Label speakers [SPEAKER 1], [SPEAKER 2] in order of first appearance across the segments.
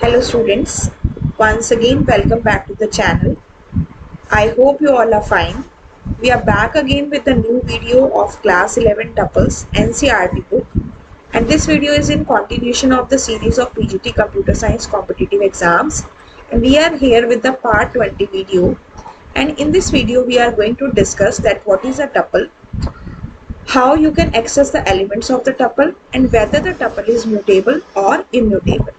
[SPEAKER 1] Hello students, once again welcome back to the channel. I hope you all are fine. We are back again with a new video of class 11 tuples NCERT book, and this video is in continuation of the series of PGT Computer Science competitive exams, and we are here with the part 20 video, and in this video we are going to discuss that what is a tuple, how you can access the elements of the tuple, and whether the tuple is mutable or immutable.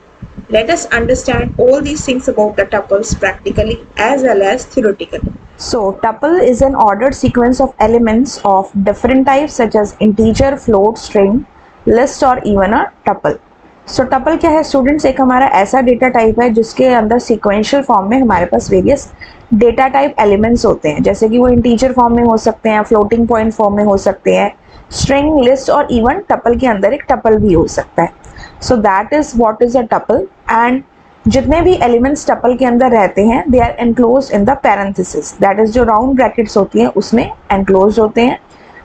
[SPEAKER 1] Let us understand all these things about the tuples practically as well as theoretically.
[SPEAKER 2] So, tuple is an ordered sequence of elements of different types such as integer, float, string, list और even a tuple. So, tuple क्या है students? एक हमारा ऐसा data type है जिसके अंदर sequential form में हमारे पास वेरियस डेटा टाइप एलिमेंट्स होते हैं, जैसे कि वो इंटीजर फॉर्म में हो सकते हैं, फ्लोटिंग पॉइंट फॉर्म में हो सकते हैं, स्ट्रिंग, लिस्ट और इवन टपल के अंदर एक टपल भी हो सकता है. So that is what is a tuple. And जितने भी एलिमेंट्स टपल के अंदर रहते हैं they are enclose in the parenthesis, that is जो राउंड ब्रैकेट्स होती हैं उसमें एनक्लोज होते हैं.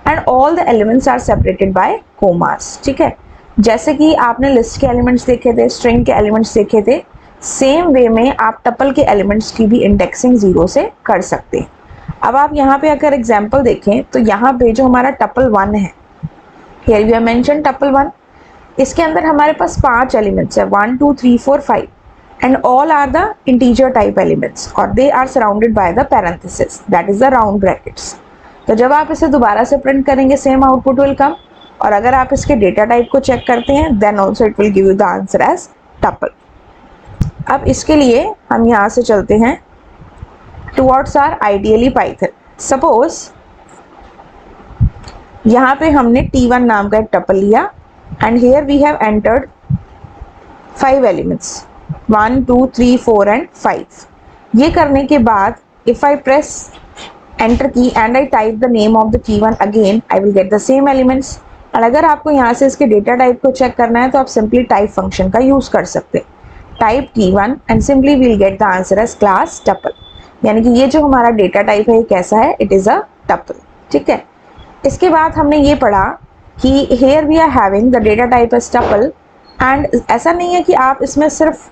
[SPEAKER 2] And all the elements are separated by commas. ठीक है, जैसे कि आपने लिस्ट के एलिमेंट्स देखे थे, स्ट्रिंग के एलिमेंट्स देखे थे, सेम वे में आप टपल के एलिमेंट्स की भी इंडेक्सिंग 0 से कर सकते हैं. अब आप यहाँ पे अगर एग्जाम्पल देखें तो यहाँ पे जो हमारा टपल 1 है, here we have mention tuple 1, इसके अंदर हमारे पास 5 एलिमेंट्स है, 1 2 3 4 5, and all are the integer type elements or they are surrounded by the parenthesis, that is the round brackets. तो जब आप इसे दोबारा से प्रिंट करेंगे सेम आउटपुट विल कम. और अगर आप इसके डेटा टाइप को चेक करते हैं then also it will give you the answer as tuple. अब इसके लिए हम यहाँ से चलते हैं towards our ideally Python. Suppose यहाँ पे हमने T1 नाम का एक टपल लिया and here we have entered 5 elements 1 2 3 4 and 5. ये करने के बाद if I press enter key and I type the name of the T1 again, I will get the same elements. और अगर आपको यहाँ से इसके डेटा टाइप को चेक करना है तो आप सिंपली टाइप फंक्शन का यूज कर सकते हैं. Type T1 and simply we'll get the answer as class tuple. यानी कि ये जो हमारा डेटा टाइप है ये कैसा है? It is a tuple. ठीक है, इसके बाद हमने ये पढ़ा कि here we are having the data type as tuple and ऐसा नहीं है कि आप इसमें सिर्फ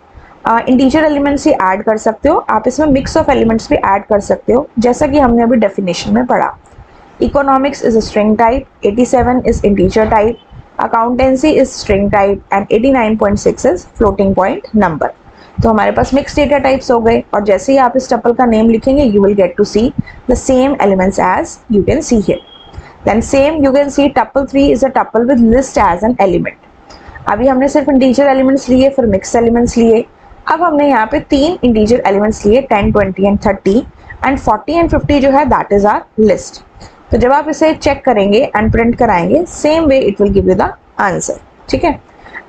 [SPEAKER 2] इंटीजर एलिमेंट्स ही ऐड कर सकते हो, आप इसमें मिक्स ऑफ एलिमेंट्स भी ऐड कर सकते हो, जैसा कि हमने अभी डेफिनेशन में पढ़ा. Economics is string type, 87 is integer type, accountancy is string type and 89.6 is floating point number. तो हमारे पास मिक्स डेटा टाइप्स हो गए और जैसे ही आप इस टपल का नेम लिखेंगे you will get to see the same elements as you can see here. Then same you can see tuple 3 is a tuple with list as an element. अभी हमने सिर्फ इंटीजर एलिमेंट्स लिए, फिर mix elements लिए. अब हमने यहाँ पे 3 इंटीजर एलिमेंट्स लिए 10 20 एंड 30 एंड 40 एंड 50 जो है दैट इज आर लिस्ट. तो जब आप इसे चेक करेंगे एंड प्रिंट कराएंगे same way it will give you the answer. ठीक है,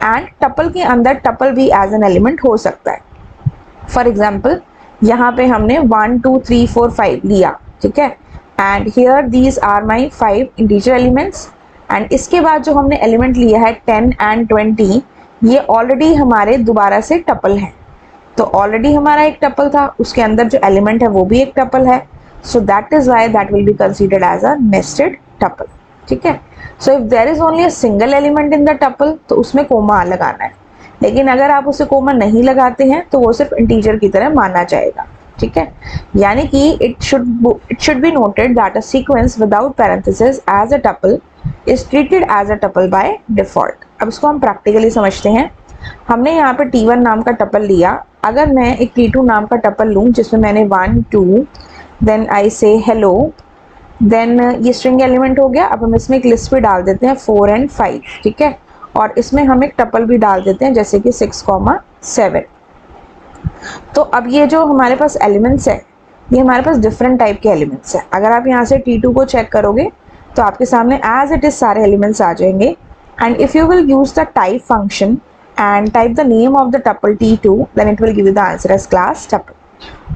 [SPEAKER 2] एंड टपल के अंदर टपल भी एज एन एलिमेंट हो सकता है. फॉर एग्जाम्पल यहाँ पे हमने 1 2 3 4 5 लिया. ठीक है, and here these are my 5 integer elements and इसके बाद जो हमने एलिमेंट लिया है 10 and 20 ये ऑलरेडी हमारे दोबारा से टपल है. तो ऑलरेडी हमारा एक टपल था, उसके अंदर जो एलिमेंट है वो भी एक टपल है. So that is why that will be considered as a nested tuple. ठीक है, so if there is only a single element in the tuple तो उसमें कोमा लगाना है, लेकिन अगर आप उसे कोमा नहीं लगाते हैं तो वो सिर्फ इंटीजर की तरह माना जाएगा. ठीक है, यानी कि it should be noted that a sequence without parenthesis as a tuple is treated as a tuple by default. अब इसको हम प्रैक्टिकली समझते हैं. हमने यहाँ पे T1 नाम का टपल लिया. अगर मैं एक T2 नाम का टपल लूँ जिसमें मैंने 1 2 देन आई से हेलो, देन ये स्ट्रिंग एलिमेंट हो गया. अब हम इसमें एक लिस्ट भी डाल देते हैं 4 and 5. ठीक है, और इसमें हम एक टपल भी डाल देते हैं जैसे कि 6 7. तो अब ये जो हमारे पास एलिमेंट्स है ये हमारे पास डिफरेंट टाइप के एलिमेंट्स हैं. अगर आप यहाँ से T2 को चेक करोगे तो आपके सामने एज इट इज सारे एलिमेंट्स आ जाएंगे. And if you will use the type function and type the name of the tuple T2 then it will give you the answer as class tuple.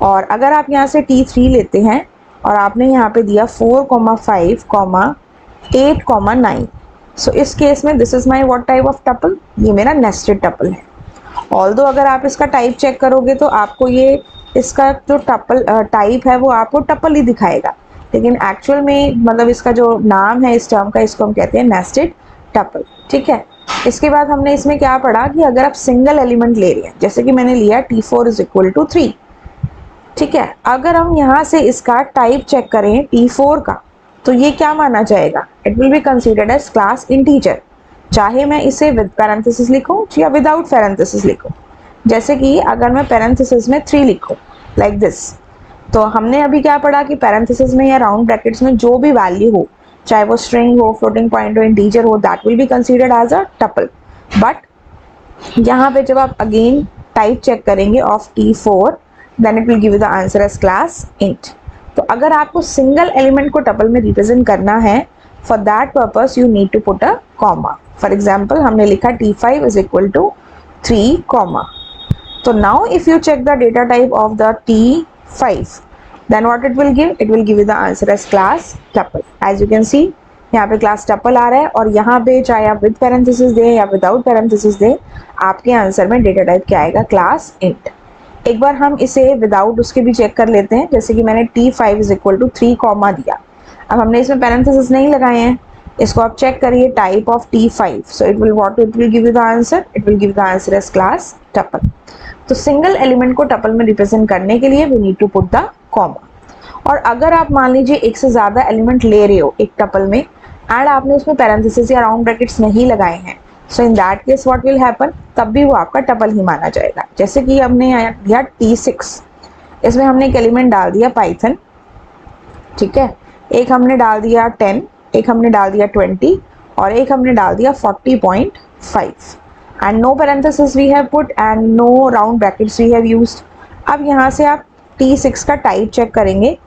[SPEAKER 2] और अगर आप यहाँ से T3 लेते हैं और आपने यहाँ पे दिया 4 5 8 9, सो इस केस में this is my what type of tuple? ये मेरा नेस्टेड टपल है. ऑल्दो अगर आप इसका टाइप चेक करोगे तो आपको ये इसका जो टपल टाइप है वो आपको टपल ही दिखाएगा, लेकिन एक्चुअल में मतलब इसका जो नाम है इस टर्म का इसको हम कहते हैं नेस्टेड टपल. ठीक है, इसके बाद हमने इसमें क्या पढ़ा कि अगर आप सिंगल एलिमेंट ले रहे हैं, जैसे कि मैंने लिया T4 इज इक्वल टू 3, ठीक है, अगर हम यहाँ से इसका टाइप चेक करें T4 का, तो ये क्या माना जाएगा, it will be considered as class integer, चाहे मैं इसे विद पैरेंथेसिस लिखूं या विदाउट पैरेंथेसिस लिखूं। जैसे कि अगर मैं पैरेंथेसिस में 3 लिखूं लाइक दिस, तो हमने अभी क्या पढ़ा कि पैरेंथेसिस में या राउंड ब्रैकेट्स में जो भी वैल्यू हो, चाहे वो स्ट्रिंग हो, फ्लोटिंग पॉइंट हो, इंटीजर हो, that will be considered as a tuple. But यहाँ पे जब आप अगेन टाइप चेक करेंगे of T4, then it will give you the answer as class int. तो अगर आपको सिंगल एलिमेंट को टपल में रिप्रेजेंट करना है, for that purpose you need to put a comma. For example हमने लिखा T5 is equal to 3 comma. So now if you check the data type of the T5, then what it will give? It will give you the answer as class tuple. As you can see, यहाँ पे class tuple आ रहा है, और यहाँ पे चाहे आप with parenthesis दें या without parenthesis दें, आपके आंसर में data type क्या आएगा, class int। एक बार हम इसे without उसके भी चेक कर लेते हैं, जैसे कि मैंने T5 is equal to 3 comma दिया, अब हमने इसमें parenthesis नहीं लगाए हैं, इसको आप चेक करिए type of T5, so it will give you the answer, it will give the answer as class tuple। तो सिंगल एलिमेंट को टपल में रिप्रेजेंट करने के लिए we need to put the comma. और अगर आप मान लीजिए एक से ज़्यादा एलिमेंट ले रहे हो एक टपल में, एंड आपने उसमें पैरेंथेसिस या राउंड ब्रैकेट्स नहीं लगाए हैं, so in that case what will happen, तब भी वो आपका टपल ही माना जाएगा। जैसे कि हमने दिया T6, इसमें हमने एक एलिमेंट डाल दिया पाइथन, ठीक है, एक हमने डाल दिया 10, एक हमने डाल दिया 20, और एक हमने डाल दिया 40.5, and no parenthesis we have put and no round brackets we have used। अब यहाँ से आप T6 का टाइप चेक करेंगे,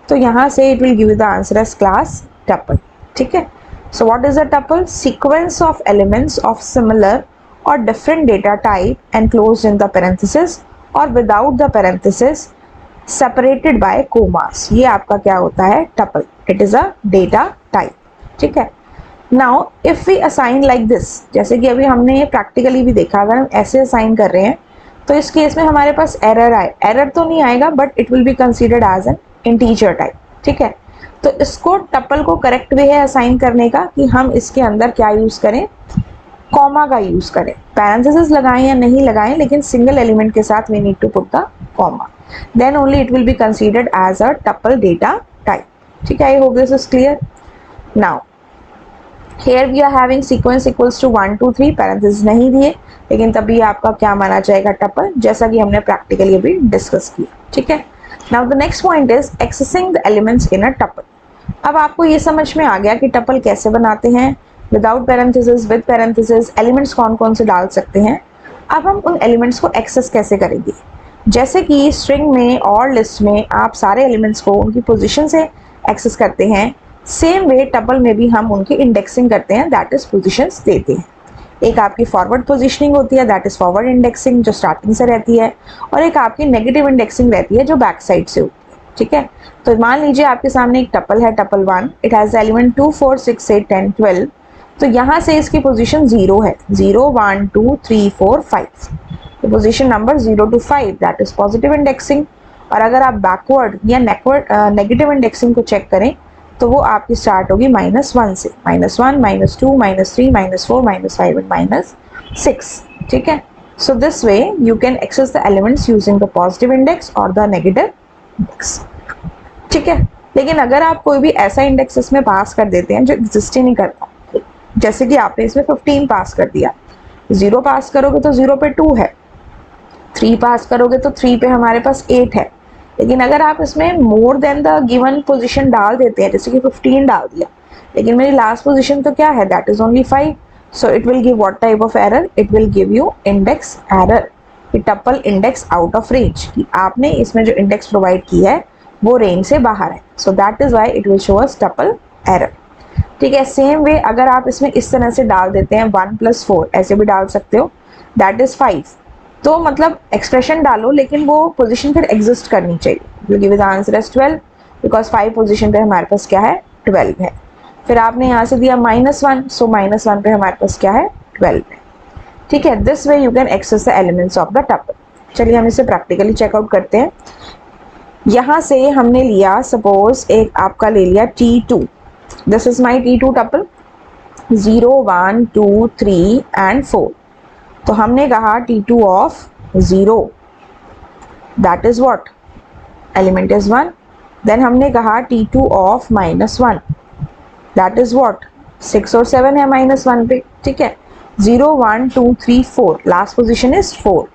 [SPEAKER 2] तो यहाँ से it will give you the answer as class tuple, ठीक है। So what is a tuple? Sequence of elements of similar or different data type enclosed in the parenthesis or without the parenthesis separated by commas। ये आपका क्या होता है, tuple। It is a data type, ठीक है। Now if we assign like this, जैसे कि अभी हमने ये प्रैक्टिकली भी देखा, अगर हम ऐसे असाइन कर रहे हैं तो इस केस में हमारे पास एरर आए, एरर तो नहीं आएगा but it will be considered as an integer type, ठीक है। तो इसको टपल को करेक्ट वे है असाइन करने का कि हम इसके अंदर क्या यूज करें, कॉमा का यूज करें, पैरेंथेसिस लगाएं या नहीं लगाएं, लेकिन सिंगल एलिमेंट के साथ we need to put the comma, then only it will be considered as a tuple data type, ठीक है। I hope this is clear. Now here we are having sequence equals to 1 2 3, parenthesis नहीं दिए, लेकिन तभी आपका क्या माना जाएगा, टपल, जैसा कि हमने प्रैक्टिकली अभी डिस्कस किया, ठीक है। Now the next point is accessing the elements in a tuple. अब आपको ये समझ में आ गया कि टपल कैसे बनाते हैं, without parenthesis, with parenthesis, elements कौन कौन से डाल सकते हैं। अब हम उन एलिमेंट्स को एक्सेस कैसे करेंगे, जैसे कि स्ट्रिंग में और लिस्ट में आप सारे एलिमेंट्स को उनकी पोजीशन से एक्सेस करते हैं, सेम वे टपल में भी हम उनकी इंडेक्सिंग करते हैं, दैट इज पोजीशंस देते हैं। एक आपकी फॉरवर्ड पोजीशनिंग होती है, दैट इज फॉरवर्ड इंडेक्सिंग जो स्टार्टिंग से रहती है, और एक आपकी नेगेटिव इंडेक्सिंग रहती है जो बैक साइड से होती है, ठीक है। तो मान लीजिए आपके सामने एक टपल है, टपल 1, इट हैज एलिमेंट 2 4 6 8 10 12, तो यहाँ से इसकी पोजीशन 0 है, 0 1 2 3 4 5, तो position number 0 to 5 that is positive indexing. और अगर आप बैकवर्ड या नेगेटिव इंडेक्सिंग को चेक करें तो वो आपकी स्टार्ट होगी -1 से, -1 -2 -3 -4 -5 एंड -6, ठीक है। So this way you can access the elements using the positive index और द नेगेटिव इंडेक्स, ठीक है। लेकिन अगर आप कोई भी ऐसा इंडेक्स इसमें पास कर देते हैं जो एग्जिस्ट ही नहीं करता, जैसे कि आपने इसमें 15 पास कर दिया, 0 पास करोगे तो 0 पे 2 है, 3 पास करोगे तो 3 पे हमारे पास 8 है, लेकिन अगर आप इसमें more than the given position डाल देते हैं, जैसे कि 15 डाल दिया, लेकिन मेरी लास्ट पोजीशन तो क्या है, that is only 5, so it will give what type of error, it will give you index error, कि tuple index out of range, कि आपने इसमें जो इंडेक्स प्रोवाइड की है वो रेंज से बाहर है, so that is why it will show us tuple error, ठीक है। सेम वे अगर आप इसमें इस तरह से डाल देते हैं 1 + 4, ऐसे भी डाल सकते हो, दैट इज 5, तो मतलब एक्सप्रेशन डालो लेकिन वो पोजीशन फिर एग्जिस्ट करनी चाहिए, will give the answer as 12, because 5 position पे हमारे पास क्या है, 12 है। फिर आपने यहाँ से दिया -1, सो -1 पे हमारे पास क्या है, 12 है, ठीक है। This way you can access the elements of the tuple. चलिए हम इसे प्रैक्टिकली चेकआउट करते हैं। यहाँ से हमने लिया, सपोज एक आपका ले लिया T2, this is my T2 tuple, 0 1 2 3 and 4। तो हमने कहा T2 of 0, that is what, element is 1। Then हमने कहा T2 of -1, that is what, 6 और 7 है -1 पे, ठीक है। 0 1 2 3 4, लास्ट पोजीशन इज 4।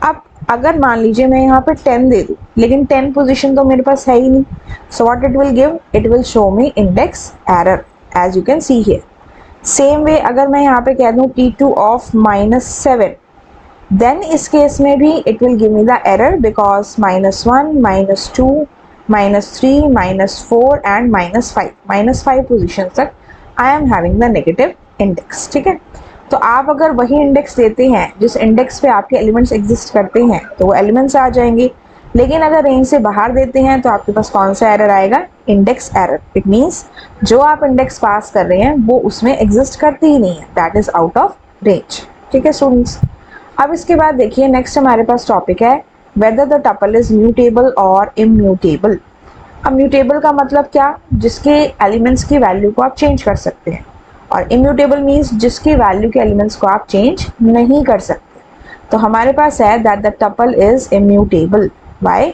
[SPEAKER 2] अब अगर मान लीजिए मैं यहाँ पे 10 दे दूँ, लेकिन 10 पोजीशन तो मेरे पास है ही नहीं, so what it will give, it will show me index error as you can see here. Same way अगर मैं यहाँ पे कह दूँ T2 ऑफ -7, देन इस केस में भी it will give me the error because -1 -2 -3 -4 and -5 position तक I am having the negative index, ठीक है। तो आप अगर वही इंडेक्स देते हैं जिस इंडेक्स पे आपके एलिमेंट्स एग्जिस्ट करते हैं तो वो एलिमेंट्स आ जाएंगे, लेकिन अगर रेंज से बाहर देते हैं तो आपके पास कौन सा एरर आएगा, इंडेक्स एरर। इट मीन्स जो आप इंडेक्स पास कर रहे हैं वो उसमें एग्जिस्ट करती ही नहीं है, that is out of range, ठीक है स्टूडेंट्स। अब इसके बाद देखिए नेक्स्ट हमारे पास टॉपिक है whether the tuple is mutable और इम्यूटेबल। अब म्यूटेबल का मतलब क्या, जिसके एलिमेंट्स की वैल्यू को आप चेंज कर सकते हैं, और इम्यूटेबल मीन्स जिसकी वैल्यू के एलिमेंट्स को आप चेंज नहीं कर सकते। तो हमारे पास है that the tuple is immutable, why,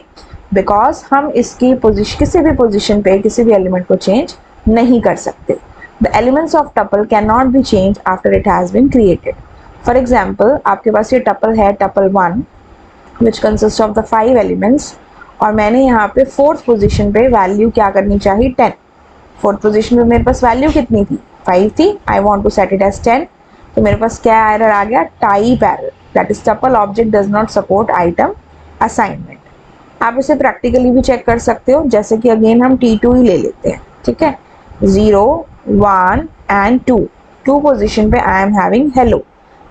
[SPEAKER 2] because हम इसकी पोजीशन, किसी भी पोजीशन पे किसी भी एलिमेंट को चेंज नहीं कर सकते। The elements of tuple can not be change after it has been created. For example आपके पास ये टपल है, tuple 1 which consist of the 5 elements, और मैंने यहाँ पे 4th पोजीशन पे वैल्यू क्या करनी चाहिए, 10। 4th पोजीशन पे मेरे पास वैल्यू कितनी थी, 5 थी, I want to set it as 10। तो मेरे पास क्या एरर आ गया, type error, that is tuple object does not support item assignment. आप इसे प्रैक्टिकली भी चेक कर सकते हो, जैसे कि अगेन हम T2 ही ले लेते हैं, ठीक है। 0 1 एंड 2 पोजीशन पे आई एम हैविंग हेलो।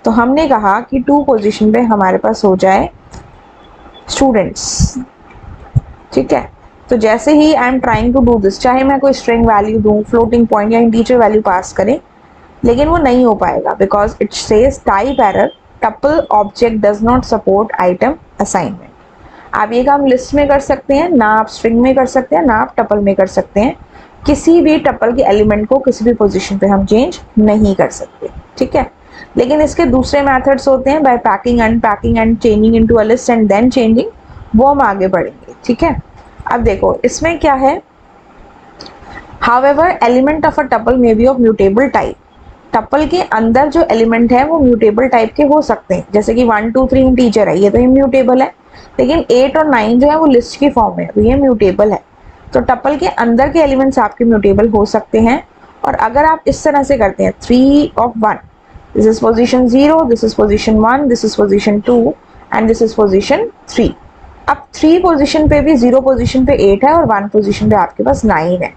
[SPEAKER 2] तो हमने कहा कि 2 पोजीशन पे हमारे पास हो जाए स्टूडेंट्स, ठीक है। तो जैसे ही I am trying to do this, चाहे मैं कोई स्ट्रिंग वैल्यू दूं, फ्लोटिंग पॉइंट या इंटीजर वैल्यू पास करें, लेकिन वो नहीं हो पाएगा because it says type error, tuple object does not support item assignment. आप ये काम लिस्ट में कर सकते हैं, ना आप स्ट्रिंग में कर सकते हैं, ना आप टपल में कर सकते हैं। किसी भी टपल के एलिमेंट को किसी भी पोजीशन पे हम चेंज नहीं कर सकते, ठीक है। लेकिन इसके दूसरे मेथड्स होते हैं, by packing, unpacking and changing into a list and then changing, वो हम आगे बढ़ेंगे, ठीक है। अब देखो इसमें क्या है, however element of a tuple may be of mutable type. Tuple के अंदर जो एलिमेंट है वो म्यूटेबल टाइप के हो सकते हैं, जैसे कि 1 2 3 इंटीजर है, ये तो इम्यूटेबल है, लेकिन 8 और 9 जो है वो लिस्ट की फॉर्म में है, तो ये म्यूटेबल है। तो टपल के अंदर के एलिमेंट्स आपके म्यूटेबल हो सकते हैं। और अगर आप इस तरह से करते हैं 3 of 1, this is position 0, this is position 1, this is position 2 and this is position 3। अब 3 पोजीशन पे भी 0 पोजीशन पे 8 है और 1 पोजीशन पे आपके पास 9 है।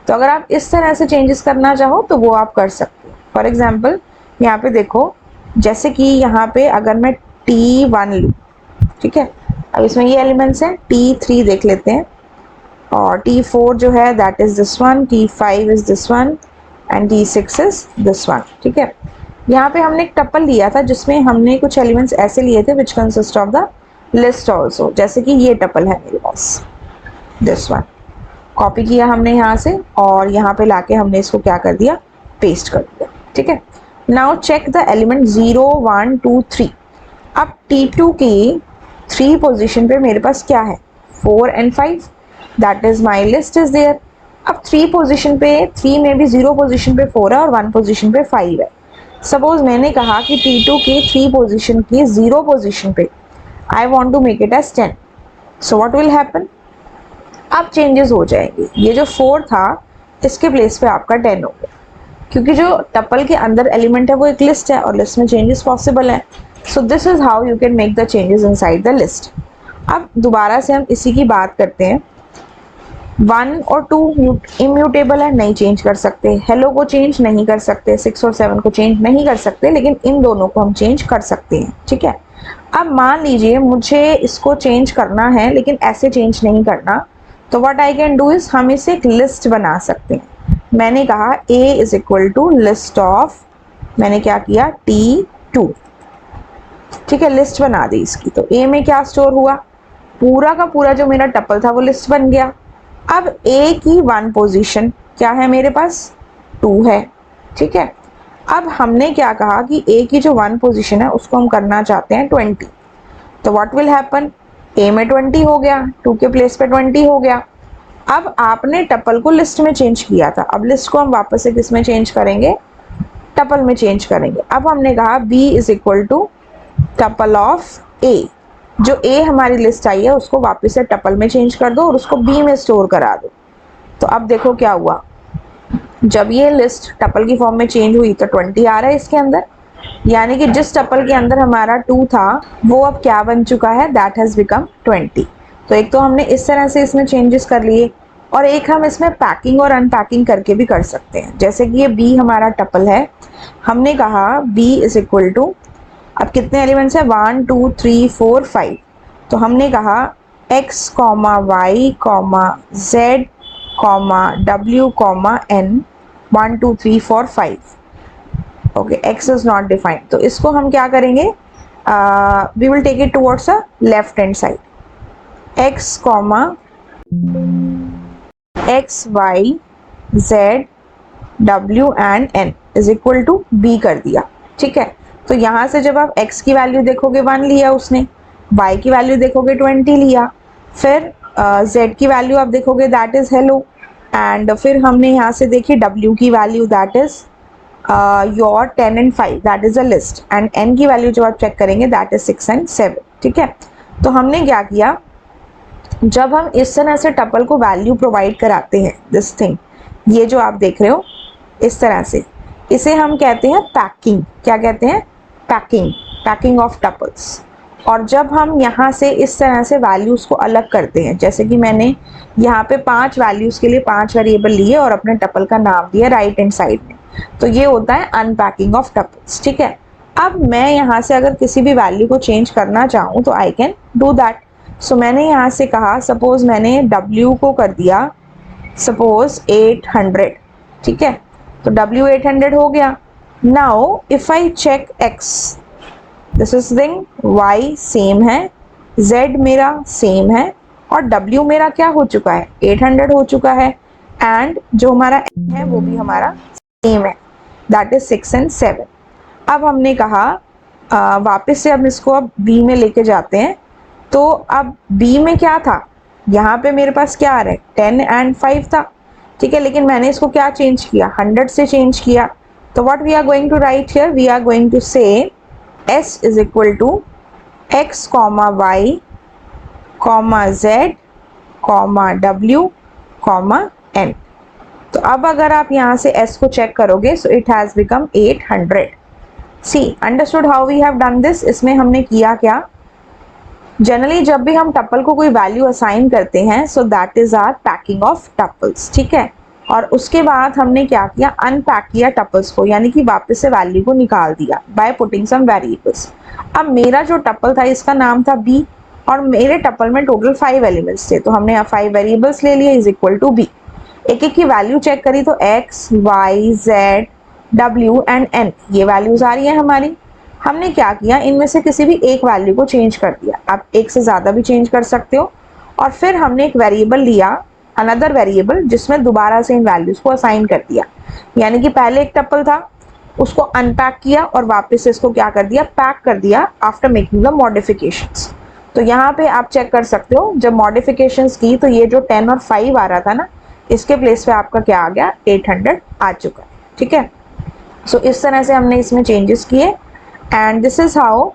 [SPEAKER 2] तो अगर आप इस तरह से चेंजेस करना चाहो तो वो आप कर सकते हो। फॉर एग्जाम्पल यहाँ पे देखो, जैसे कि यहाँ पे अगर मैं T1 लूँ, ठीक है, अब इसमें ये एलिमेंट्स हैं, T3 देख लेते हैं, और T4 जो है that is this one, T5 is this one and T6 is this one, ठीक है। यहाँ पे हमने एक टपल लिया था जिसमें हमने कुछ एलिमेंट्स ऐसे लिए थे विच consist of the list also, जैसे कि ये टपल है मेरे पास, दिस वन कॉपी किया हमने यहाँ से और यहाँ पे लाके हमने इसको क्या कर दिया, पेस्ट कर दिया, ठीक है। Now check the element 0 1 2 3। अब T2 की 3 पोजीशन पे मेरे पास क्या है, 4 and 5, that is my list is there. अब 3 पोजीशन पे, 3 में भी 0 पोजीशन पे 4 है और 1 पोजीशन पे 5 है। सपोज मैंने कहा कि T2 की 3 पोजीशन की 0 पोजीशन पे I want to make it as 10, so what will happen, अब चेंजेस हो जाएंगे। ये जो 4 था इसके प्लेस पे आपका 10 हो गया, क्योंकि जो टपल के अंदर एलिमेंट है वो एक लिस्ट है और लिस्ट में चेंजेस पॉसिबल है। So this is how you can make the changes inside the list. अब दोबारा से हम इसी की बात करते हैं। 1 और 2 इम्यूटेबल है, नहीं चेंज कर सकते, हेलो को चेंज नहीं कर सकते, 6 और 7 को चेंज नहीं कर सकते, लेकिन इन दोनों को हम चेंज कर सकते हैं, ठीक है। अब मान लीजिए मुझे इसको चेंज करना है लेकिन ऐसे चेंज नहीं करना, तो what I can do is हम इसे एक लिस्ट बना सकते हैं। मैंने कहा A is equal to list of, मैंने क्या किया, T2, ठीक है, लिस्ट बना दी इसकी। तो A में क्या स्टोर हुआ, पूरा का पूरा जो मेरा टपल था वो लिस्ट बन गया। अब A की 1 पोजीशन क्या है मेरे पास, 2 है, ठीक है। अब हमने क्या कहा कि ए की जो 1 पोजीशन है उसको हम करना चाहते हैं 20, तो व्हाट विल हैपन, ए में 20 हो गया, 2 के प्लेस पे 20 हो गया। अब आपने टपल को लिस्ट में चेंज किया था, अब लिस्ट को हम वापस से किस में चेंज करेंगे, टपल में चेंज करेंगे। अब हमने कहा b is equal to tuple of a, जो a हमारी लिस्ट आई है उसको वापस से टपल में चेंज कर दो और उसको b में स्टोर करा दो। तो अब देखो क्या हुआ, जब ये लिस्ट टपल की फॉर्म में चेंज हुई तो 20 आ रहा है इसके अंदर, यानी कि जिस टपल के अंदर हमारा 2 था वो अब क्या बन चुका है, दैट हैज बिकम 20। तो एक तो हमने इस तरह से इसमें चेंजेस कर लिए, और एक हम इसमें पैकिंग और अनपैकिंग करके भी कर सकते हैं। जैसे कि ये b हमारा टपल है, हमने कहा b इज इक्वल टू, अब कितने एलिमेंट्स है, 1 2 3 4 5, तो हमने कहा x y z w n 1 2 3 4 5, okay, x is not defined. तो इसको हम क्या करेंगे, we will take it towards a left hand side, x y z w and n is equal to b कर दिया, ठीक है। तो यहाँ से जब आप x की वैल्यू देखोगे 1 लिया उसने, y की वैल्यू देखोगे 20 लिया, फिर z की वैल्यू आप देखोगे दैट इज हेलो, एंड फिर हमने यहाँ से देखी w की value that is your 10 and 5, that is a list, and n की वैल्यू जब आप चेक करेंगे दैट इज 6 एंड 7, ठीक है। तो हमने क्या किया, जब हम इस तरह से टपल को वैल्यू प्रोवाइड कराते हैं, दिस थिंग, ये जो आप देख रहे हो इस तरह से, इसे हम कहते हैं पैकिंग। क्या कहते हैं, पैकिंग, पैकिंग ऑफ टपल्स। और जब हम यहाँ से इस तरह से वैल्यूज़ को अलग करते हैं, जैसे कि मैंने यहाँ पे 5 वैल्यूज़ के लिए 5 वेरिएबल लिए और अपने टपल का नाम दिया राइट हैंड साइड में, तो ये होता है अनपैकिंग ऑफ टपल्स, ठीक है। अब मैं यहाँ से अगर किसी भी वैल्यू को चेंज करना चाहूँ तो आई कैन डू दैट। सो मैंने यहाँ से कहा, सपोज मैंने w को कर दिया सपोज 800, ठीक है, तो w 800 हो गया। Now if I check x, this is thing, y same है, z मेरा सेम है, और w मेरा क्या हो चुका है, 800 हो चुका है, एंड जो हमारा n है वो भी हमारा सेम है, दैट इज 6 एंड 7। अब हमने कहा वापस से अब इसको अब b में लेके जाते हैं, तो अब b में क्या था, यहाँ पे मेरे पास क्या आ रहा है, 10 एंड 5 था, ठीक है, लेकिन मैंने इसको क्या चेंज किया, 100 से चेंज किया। तो what we are going to write here, we are going to say s is equal to x y z w n। तो अब अगर आप यहाँ से s को चेक करोगे, so it has become 800। See understood how we have done this. इसमें हमने किया क्या, जनरली जब भी हम टपल को कोई वैल्यू असाइन करते हैं, so that is our packing of tuples, ठीक है। और उसके बाद हमने क्या किया, अनपैक किया टपल्स को, यानी कि वापस से वैल्यू को निकाल दिया बाय पुटिंग सम वेरिएबल्स। अब मेरा जो टपल था इसका नाम था b, और मेरे टपल में टोटल 5 एलिमेंट्स थे, तो हमने यहाँ 5 वेरिएबल्स ले लिए इज इक्वल टू b। एक एक की वैल्यू चेक करी तो x y z w and n ये वैल्यूज आ रही है हमारी। हमने क्या किया, इनमें से किसी भी एक वैल्यू को चेंज कर दिया, आप एक से ज़्यादा भी चेंज कर सकते हो। और फिर हमने एक वेरिएबल लिया, अनदर वेरिएबल, जिसमें दोबारा से इन वैल्यूज़ को असाइन कर दिया, यानी कि पहले एक टपल था उसको अनपैक किया और वापस से इसको क्या कर दिया, पैक कर दिया आफ्टर मेकिंग द मॉडिफिकेशंस। तो यहाँ पे आप चेक कर सकते हो, जब मॉडिफिकेशंस की तो ये जो 10 और 5 आ रहा था ना, इसके प्लेस पे आपका क्या आ गया, 800 आ चुका है, ठीक है। सो इस तरह से हमने इसमें चेंजेस किए, and this is how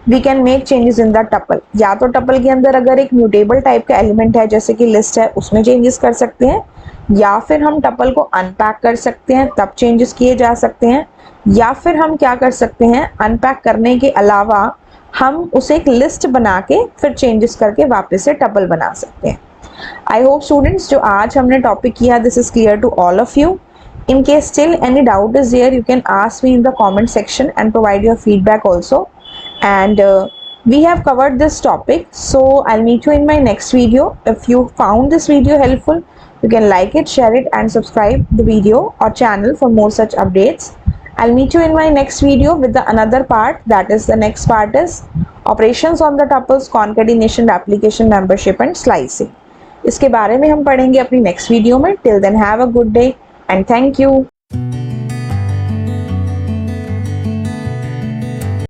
[SPEAKER 2] we can make changes in the tuple. या तो टपल के अंदर अगर एक म्यूटेबल टाइप का एलिमेंट है जैसे कि लिस्ट है, उसमें चेंजेस कर सकते हैं, या फिर हम टपल को अनपैक कर सकते हैं तब चेंजेस किए जा सकते हैं, या फिर हम क्या कर सकते हैं, अनपैक करने के अलावा हम उसे एक लिस्ट बना के फिर चेंजेस करके वापस से टपल बना सकते हैं। आई होप स्टूडेंट्स जो आज हमने टॉपिक किया, this is clear to all of you. In case still any doubt is there, you can ask me in the comment section and provide your feedback also. And we have covered this topic, so I'll meet you in my next video. If you found this video helpful, you can like it, share it and subscribe the video or channel for more such updates. I'll meet you in my next video with the another part, that is the next part is operations on the tuples, concatenation, replication, membership and slicing. इसके बारे में हम पढ़ेंगे अपनी next video में। Till then have a good day and thank you.